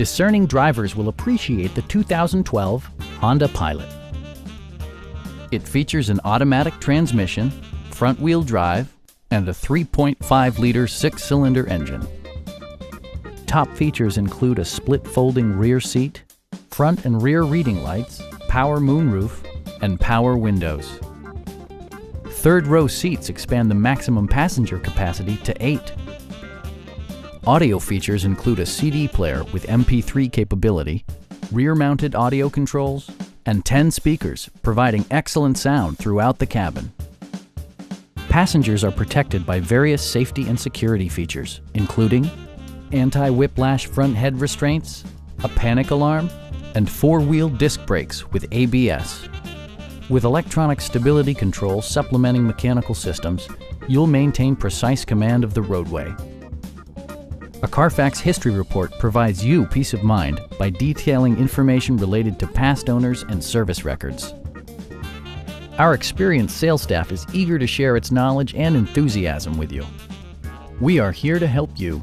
discerning drivers will appreciate the 2012 Honda Pilot. It features an automatic transmission, front-wheel drive, and a 3.5-liter six-cylinder engine. Top features include a split folding rear seat, front and rear reading lights, power moonroof, and power windows. Third-row seats expand the maximum passenger capacity to 8. Audio features include a CD player with MP3 capability, rear-mounted audio controls, and 10 speakers, providing excellent sound throughout the cabin. Passengers are protected by various safety and security features, including anti-whiplash front head restraints, a panic alarm, and 4-wheel disc brakes with ABS. With electronic stability control supplementing mechanical systems, you'll maintain precise command of the roadway. A Carfax history report provides you peace of mind by detailing information related to past owners and service records. Our experienced sales staff is eager to share its knowledge and enthusiasm with you. We are here to help you.